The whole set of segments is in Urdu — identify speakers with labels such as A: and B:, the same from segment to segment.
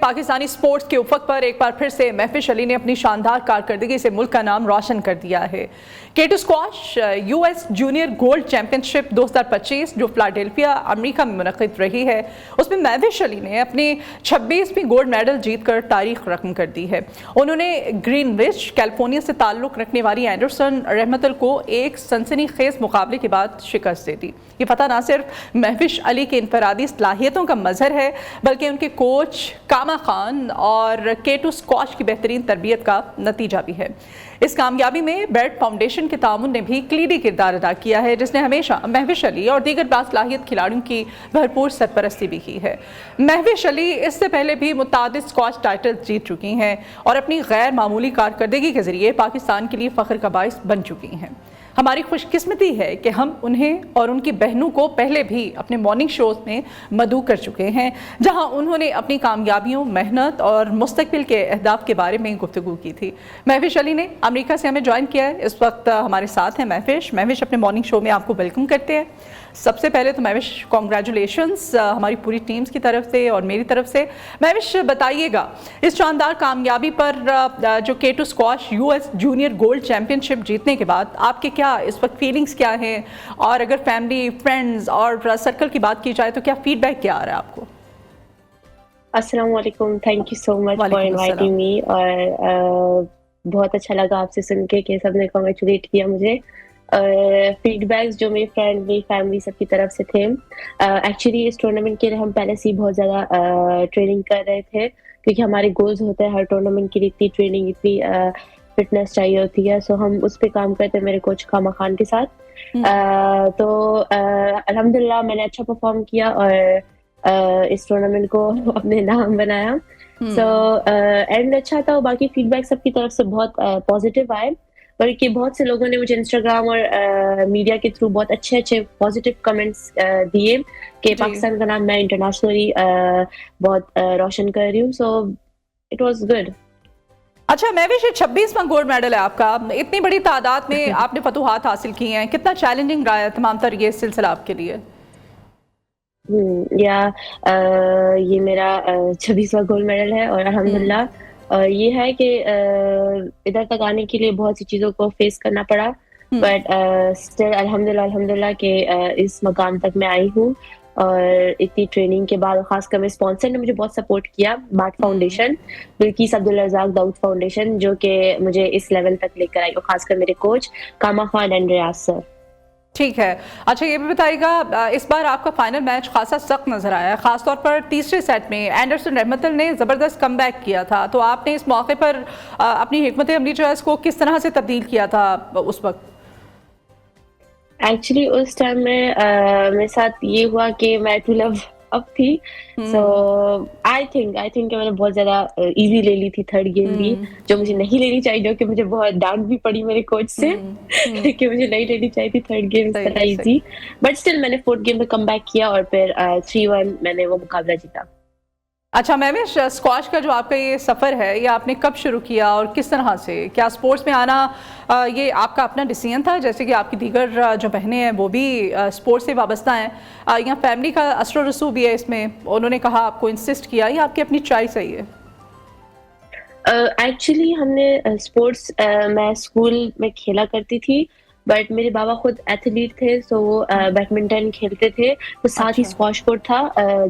A: پاکستانی سپورٹس کے افق پر ایک بار پھر سے مہوش علی نے اپنی شاندار کارکردگی سے ملک کا نام روشن کر دیا ہے۔ کیٹو squash U S junior gold championship 2025 جو فلاڈیلفیا امریکہ میں منعقد رہی ہے، اس میں مہوش علی نے اپنی 26ویں گولڈ میڈل جیت کر تاریخ رقم کر دی ہے۔ انہوں نے گرین وچ کیلیفورنیا سے تعلق رکھنے والی اینڈرسن رحمتل کو ایک سنسنی خیز مقابلے کے بعد شکست دے دی۔ یہ فتح نہ صرف مہوش علی کی انفرادی صلاحیتوں کا مظہر ہے بلکہ ان کے کوچ کاما خان اور کیٹو اسکواش کی بہترین تربیت کا نتیجہ بھی ہے۔ اس کامیابی میں بیرٹ فاؤنڈیشن کے تعاون نے بھی کلیدی کردار ادا کیا ہے، جس نے ہمیشہ مہوش علی اور دیگر باصلاحیت کھلاڑیوں کی بھرپور سرپرستی بھی کی ہے۔ مہوش علی اس سے پہلے بھی متعدد اسکواش ٹائٹل جیت چکی ہیں اور اپنی غیر معمولی کارکردگی کے ذریعے پاکستان کے لیے فخر کا باعث بن چکی ہیں۔ ہماری خوش قسمتی ہے کہ ہم انہیں اور ان کی بہنوں کو پہلے بھی اپنے مارننگ شوز میں مدعو کر چکے ہیں، جہاں انہوں نے اپنی کامیابیوں، محنت اور مستقبل کے اہداف کے بارے میں گفتگو کی تھی۔ مہوش علی نے امریکہ سے ہمیں جوائن کیا ہے، اس وقت ہمارے ساتھ ہیں مہوش اپنے مارننگ شو میں آپ کو ویلکم کرتے ہیں۔ سب سے پہلے تو مہوش کانگریچولیشنز ہماری پوری ٹیمز کی طرف سے اور میری طرف سے۔ مہوش بتائیے گا اس شاندار کامیابی پر جو کیٹو squash U S junior gold championship جیتنے کے بعد آپ کے کیا اس وقت فیلنگز کیا ہیں، اور اگر فیملی، فرینڈز اور سرکل کی بات کی جائے تو کیا فیڈ بیک کیا آ رہا ہے آپ کو؟
B: السلام علیکم، thank you so much for inviting me, اور بہت اچھا لگا آپ سے سن کے کہ سب نے کنگریچولیٹ کیا مجھے۔ فیڈ بیکس جو میری فرینڈ، میری فیملی سب کی طرف سے تھے۔ ایکچولی اس ٹورنامنٹ کے لیے ہم پہلے سے ہی بہت زیادہ ٹریننگ کر رہے تھے، کیونکہ ہمارے گولز ہوتے ہیں ہر ٹورنامنٹ کے لیے اتنی ٹریننگ، اتنی فٹنس چاہیے ہوتی ہے، سو ہم اس پہ کام کرتے ہیں میرے کوچ کاما خان کے ساتھ۔ تو الحمدللہ میں نے اچھا پرفارم کیا اور اس ٹورنامنٹ کو اپنے نام بنایا۔ سو اینڈ اچھا تھا، باقی فیڈ بیک سب کی طرف سے بہت پازیٹیو آئے، بلکہ بہت سے لوگوں نے مجھے انسٹاگرام اور میڈیا کے تھرو بہت اچھے پازیٹیو کمنٹس دیے کہ پاکستان کا نام میں انٹرنیشنلی بہت روشن کر رہی ہوں، سو اٹ واز گڈ۔
A: اچھا مہوش، 26واں گولڈ میڈل ہے آپ کا، اتنی بڑی تعداد میں آپ نے فتوحات حاصل کی ہیں، کتنا چیلنجنگ رہا ہے تمام تر یہ سلسلہ آپ کے لیے؟
B: یہ میرا 26واں گولڈ میڈل ہے، اور الحمدللہ یہ ہے کہ ادھر تک آنے کے لیے بہت سی چیزوں کو فیس کرنا پڑا، بٹ اسٹل الحمدللہ کہ اس مقام تک میں آئی ہوں، اور اتنی ٹریننگ کے بعد خاص کر میرے اسپانسر نے مجھے بہت سپورٹ کیا، باٹ فاؤنڈیشن، بلکیس عبدالرزاق داؤد فاؤنڈیشن، جو کہ مجھے اس لیول تک لے کر آئی، اور خاص کر میرے کوچ کاما خان اینڈ ریاض سر۔
A: ٹھیک ہے، اچھا یہ بھی بتائیے گا اس بار آپ کا فائنل میچ خاصا سخت نظر آیا ہے، خاص طور پر تیسرے سیٹ میں اینڈرسن رحمتل نے زبردست کم بیک کیا تھا، تو آپ نے اس موقع پر اپنی حکمت عملی جو ہے اس کو کس طرح سے تبدیل کیا تھا اس وقت؟
B: ایکچولی اس ٹائم میں میرے ساتھ یہ ہوا کہ میں ٹو لو اب تھی، سو آئی تھنک کہ میں نے بہت زیادہ ایزی لے لی تھی تھرڈ گیم بھی، جو مجھے نہیں لینی چاہیے، جو کہ مجھے بہت ڈانٹ بھی پڑی میرے کوچ سے کہ مجھے نہیں لینی چاہیے تھی تھرڈ گیم اس طرح ایزی، بٹ اسٹل میں نے فورتھ گیم میں کم بیک کیا اور پھر 3-1 میں نے وہ مقابلہ جیتا۔
A: اچھا مہوش، اسکواش کا جو آپ کا یہ سفر ہے یہ آپ نے کب شروع کیا اور کس طرح سے؟ کیا اسپورٹس میں آنا یہ آپ کا اپنا ڈیسیژن تھا، جیسے کہ آپ کی دیگر جو بہنیں ہیں وہ بھی اسپورٹس سے وابستہ ہیں، یا فیملی کا اثر و رسوخ بھی ہے اس میں، انہوں نے کہا آپ کو انسسٹ کیا، یا آپ کی اپنی چوائس ہے یہ؟
B: ایکچولی ہم نے اسپورٹس میں اسکول میں کھیلا کرتی تھی، بٹ میرے بابا خود ایتھلیٹ تھے، سو وہ بیڈمنٹن کھیلتے تھے، تو ساتھ ہی اسکواش کورٹ تھا،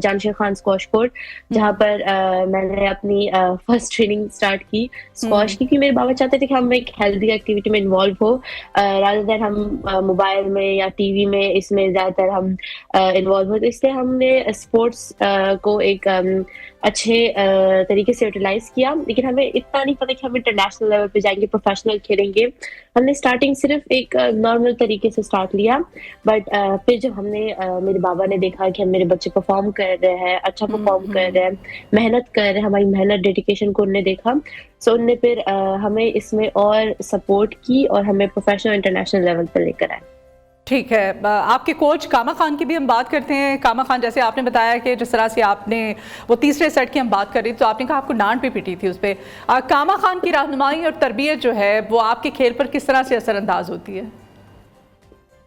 B: جانشیر خان اسکواش کورٹ، جہاں پر میں نے اپنی فرسٹ ٹریننگ اسٹارٹ کی اسکواش کی، کیونکہ میرے بابا چاہتے تھے کہ ہم ایک ہیلدی ایکٹیویٹی میں انوالو ہو، رادر دین ہم موبائل میں یا ٹی وی میں اس میں زیادہ تر ہم انوالو ہو، تو اس لیے ہم نے اسپورٹس کو ایک اچھے طریقے سے یوٹیلائز کیا، لیکن ہمیں اتنا نہیں پتا کہ ہم انٹرنیشنل لیول پہ جائیں گے، پروفیشنل کھیلیں گے۔ ہم نے اسٹارٹنگ صرف ایک نارمل طریقے سے اسٹارٹ لیا، بٹ پھر جب ہم نے میرے بابا نے دیکھا کہ ہم میرے بچے پرفارم کر رہے ہیں، اچھا پرفارم کر رہے ہیں، محنت کر رہے ہیں، ہماری محنت ڈیڈیکیشن کو انہوں نے دیکھا، سو انہوں نے پھر ہمیں اس میں اور سپورٹ کی اور ہمیں پروفیشنل انٹرنیشنل لیول پر لے کر آئے۔
A: ٹھیک ہے، آپ کے کوچ کاما خان کی بھی ہم بات کرتے ہیں۔ کاما خان، جیسے آپ نے بتایا کہ جس طرح سے آپ نے وہ تیسرے سیٹ کی ہم بات کر رہی تو آپ نے کہا آپ کو ڈانٹ بھی پیٹی تھی اس پہ، کاما خان کی رہنمائی اور تربیت جو ہے وہ آپ کے کھیل پر کس طرح سے اثر انداز ہوتی ہے؟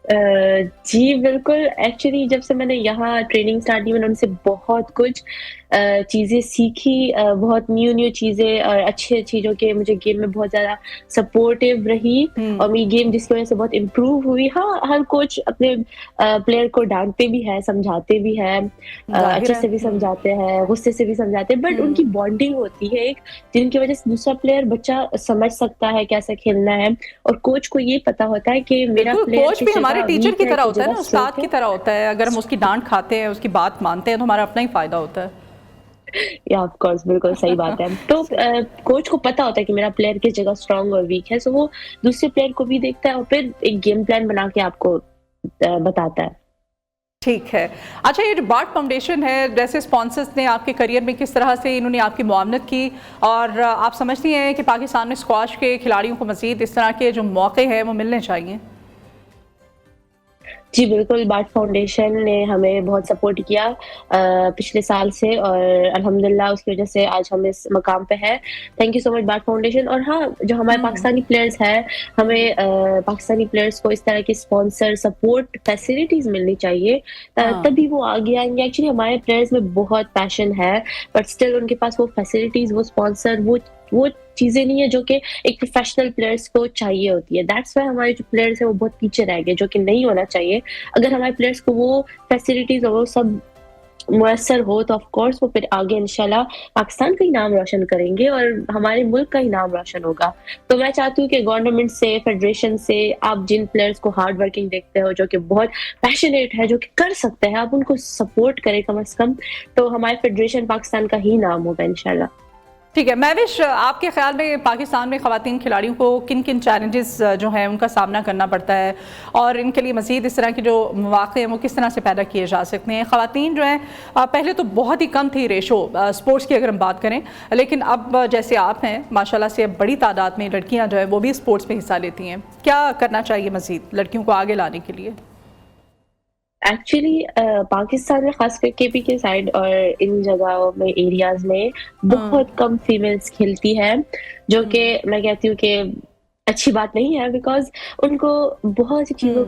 B: جی بالکل، ایکچولی جب سے میں نے یہاں ٹریننگ اسٹارٹ کی میں نے ان سے بہت کچھ چیزیں سیکھی, بہت نیو چیزیں اور اچھی جو کہ مجھے گیم میں بہت زیادہ سپورٹیو رہی, اور میری گیم جس کی وجہ سے بہت امپروو ہوئی. ہاں, ہر کوچ اپنے پلیئر کو ڈانٹتے بھی ہے, سمجھاتے بھی ہے,
A: ظاہر
B: اچھے
A: ہے.
B: سے بھی سمجھاتے ہیں, غصے سے بھی سمجھاتے ہیں, بٹ ان کی بانڈنگ ہوتی ہے ایک, جن کی وجہ سے دوسرا پلیئر بچہ سمجھ سکتا ہے کیسے کھیلنا ہے, اور کوچ کو یہ پتا ہوتا ہے کہ میرا
A: بالکل,
B: پلیئر
A: کوچ بھی
B: کس
A: ہمارے
B: جگہ
A: ٹیچر
B: ویک
A: کی
B: ہے,
A: طرح
B: کس
A: ہوتا ہے
B: جگہ
A: نا,
B: اسٹرانگ
A: استاد کی طرح ہوتا ہے. اگر ہم اس کی ڈانٹ کھاتے ہیں, اس کی بات مانتے ہیں, تو ہمارا اپنا ہی فائدہ ہوتا ہے.
B: یا آف کورس, بالکل صحیح بات ہے. تو کوچ کو پتا ہوتا ہے کہ میرا پلیئر کس جگہ اسٹرانگ اور ویک ہے, سو وہ دوسرے پلیئر کو بھی دیکھتا ہے اور پھر ایک گیم پلان بنا کے آپ کو بتاتا ہے.
A: ٹھیک ہے. اچھا, یہ جو بارٹ فاؤنڈیشن ہے, جیسے اسپانسرز نے آپ کے کریئر میں کس طرح سے انہوں نے آپ کی معاونت کی, اور آپ سمجھتی ہیں کہ پاکستان میں اسکواش کے کھلاڑیوں کو مزید اس طرح کے جو موقع ہیں وہ ملنے چاہیے؟
B: جی بالکل, بارٹ فاؤنڈیشن نے ہمیں بہت سپورٹ کیا پچھلے سال سے, اور الحمدللہ اس کی وجہ سے آج ہم اس مقام پہ ہے. Thank you so much Bart foundation. اور ہاں, جو ہمارے پاکستانی پلیئرز ہیں, ہمیں پاکستانی پلیئرز کو اس طرح کی اسپانسر سپورٹ فیسلٹیز ملنی چاہیے, تبھی وہ آگے آئیں گے. ایکچولی ہمارے پلیئرز میں بہت پیشن ہے, بٹ اسٹل ان کے پاس وہ فیسلٹیز, وہ اسپانسر, وہ چیزیں نہیں ہے جو کہ ایک پروفیشنل پلیئرز کو چاہیے ہوتی ہے. دیٹس وائی ہمارے جو پلیئرز ہیں وہ بہت پیچھے رہ گئے, جو کہ نہیں ہونا چاہیے. اگر ہمارے پلیئرز کو وہ فیسلٹیز اور وہ سب میسر ہو تو آف کورس وہ پھر آگے انشاءاللہ پاکستان کا ہی نام روشن کریں گے اور ہمارے ملک کا ہی نام روشن ہوگا. تو میں چاہتی ہوں کہ گورنمنٹ سے, فیڈریشن سے, آپ جن پلیئرز کو ہارڈ ورکنگ دیکھتے ہو, جو کہ بہت پیشنیٹ ہے, جو کہ کر سکتے ہیں, آپ ان کو سپورٹ کریں کم از کم, تو ہمارے فیڈریشن پاکستان کا ہی نام ہوگا انشاءاللہ.
A: ٹھیک ہے. مہوش, آپ کے خیال میں پاکستان میں خواتین کھلاڑیوں کو کن کن چیلنجز جو ہیں ان کا سامنا کرنا پڑتا ہے, اور ان کے لیے مزید اس طرح کے جو مواقع ہیں وہ کس طرح سے پیدا کیے جا سکتے ہیں؟ خواتین جو ہیں پہلے تو بہت ہی کم تھی ریشو اسپورٹس کی اگر ہم بات کریں, لیکن اب جیسے آپ ہیں ماشاءاللہ سے, اب بڑی تعداد میں لڑکیاں جو ہیں وہ بھی اسپورٹس میں حصہ لیتی ہیں. کیا کرنا چاہیے مزید لڑکیوں کو آگے لانے کے لیے؟
B: ایکچولی پاکستان میں خاص کر کے پی کے سائڈ اور ان جگہوں میں, ایریاز میں بہت کم فیمیلز کھیلتی ہے, جو کہ میں کہتی ہوں کہ اچھی بات نہیں ہے, بیکاز ان کو بہت سی چیزوں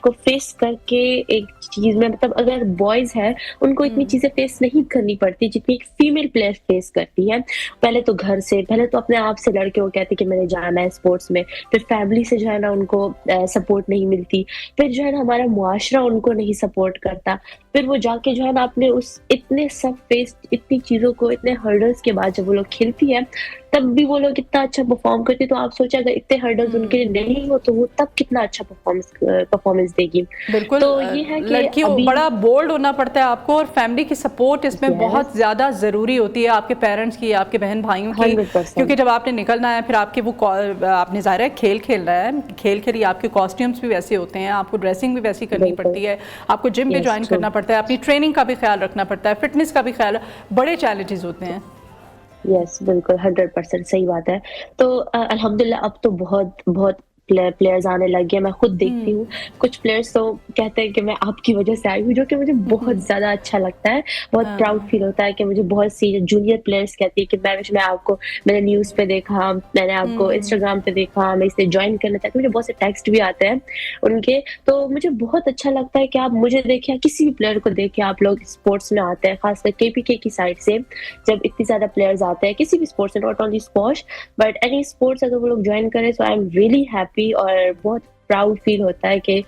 B: کو فیس کر کے ایک چیز میں, مطلب اگر بوائز ہے ان کو اتنی چیزیں فیس نہیں کرنی پڑتی جتنی ایک فیمیل پلیئر فیس کرتی ہے. پہلے تو گھر سے, پہلے تو اپنے آپ سے لڑکے وہ کہتے کہ میں نے جانا ہے اسپورٹس میں, پھر فیملی سے جو ہے نا ان کو سپورٹ نہیں ملتی, پھر جو ہے نا ہمارا معاشرہ ان کو نہیں سپورٹ کرتا, پھر وہ جا کے جو ہے نا اپنے اس اتنے سب فیس, اتنی چیزوں کو, اتنے ہرڈلز کے بعد جب وہ لوگ کھیلتی ہے تب بھی وہ لوگ اتنا اچھا پرفارم کرتی. تو آپ سوچیں اگر اتنے ہرڈلز ان کے لیے نہیں ہو تو وہ تب کتنا اچھا پرفارمنس دے گی.
A: بالکل,
B: تو یہ ہے کہ
A: لڑکیوں
B: ابھی
A: بڑا بولڈ ہونا پڑتا ہے آپ کو, اور فیملی کی سپورٹ اس میں بہت
B: yes,
A: زیادہ ضروری ہوتی ہے, آپ کے پیرنٹس کی, آپ کے بہن بھائیوں کی,
B: 100%.
A: کیونکہ جب آپ نے نکلنا ہے پھر آپ کے وہ, آپ نے ظاہر ہے کھیل کھیل رہا ہے, کھیل کے لیے آپ کے کاسٹیومس بھی ویسے ہوتے ہیں, آپ کو ڈریسنگ بھی ویسی کرنی
B: بالکل
A: پڑتی ہے, آپ کو جم بھی
B: yes,
A: جوائن
B: true.
A: کرنا پڑتا ہے, اپنی ٹریننگ کا بھی خیال رکھنا پڑتا ہے, فٹنس کا بھی خیال, بڑے چیلنجز ہوتے ہیں.
B: یس بالکل 100% صحیح بات ہے. تو الحمدللہ اب تو بہت بہت پلیئرز آنے لگ گئے. میں خود دیکھتی ہوں کچھ پلیئرز تو کہتے ہیں کہ میں آپ کی وجہ سے آئی ہوں, جو کہ مجھے بہت زیادہ اچھا لگتا ہے, بہت پراؤڈ فیل ہوتا ہے کہ مجھے بہت سی جونیئر پلیئرز کہتی ہے کہ میں آپ کو, میں نے نیوز پہ دیکھا, میں نے آپ کو انسٹاگرام پہ دیکھا, میں اس سے جوائن کرنا چاہتی ہوں. مجھے بہت سے ٹیکسٹ بھی آتے ہیں ان کے, تو مجھے بہت اچھا لگتا ہے کہ آپ مجھے دیکھیں, کسی بھی پلیئر کو دیکھیں, آپ لوگ اسپورٹس میں آتے ہیں, خاص کر کے پی کے کی سائڈ سے جب اتنی زیادہ پلیئرز آتے ہیں کسی بھی sports, not only squash but any sports, اگر وہ لوگ جوائن کریں تو آئی ایم ریئلی ہیپی, اور بہت پراؤڈ فیل ہوتا ہے کہ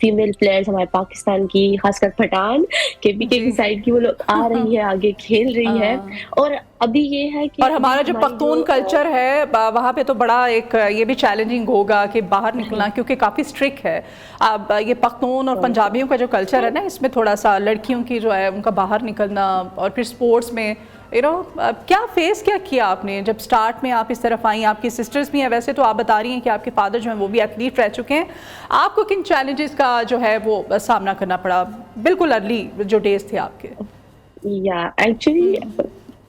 B: فیمیل پلیئرز ہمارے پاکستان کی, خاص کر پٹھان کے پی کے کی سائڈ کی, وہ لوگ آ رہی ہے, آگے کھیل رہی ہے. اور ابھی یہ ہے کہ
A: اور ہمارا جو پختون کلچر ہے وہاں پہ تو بڑا ایک یہ بھی چیلنجنگ ہوگا کہ باہر نکلنا, کیونکہ کافی اسٹرکٹ ہے. اب یہ پختون اور پنجابیوں کا جو کلچر ہے نا, اس میں تھوڑا سا لڑکیوں کی جو ہے ان کا باہر نکلنا, اور پھر اسپورٹس میں کیا فیس کیا آپ نے جب سٹارٹ میں آپ اس طرف آئیں؟ آپ کی سسٹرز بھی ہیں ویسے تو, آپ بتا رہی ہیں کہ آپ کے فادر جو ہیں وہ بھی ایتھلیٹ رہ چکے ہیں, آپ کو کن چیلنجز کا جو ہے وہ سامنا کرنا پڑا بالکل ارلی جو ڈیز تھے آپ کے؟
B: یا ایکچولی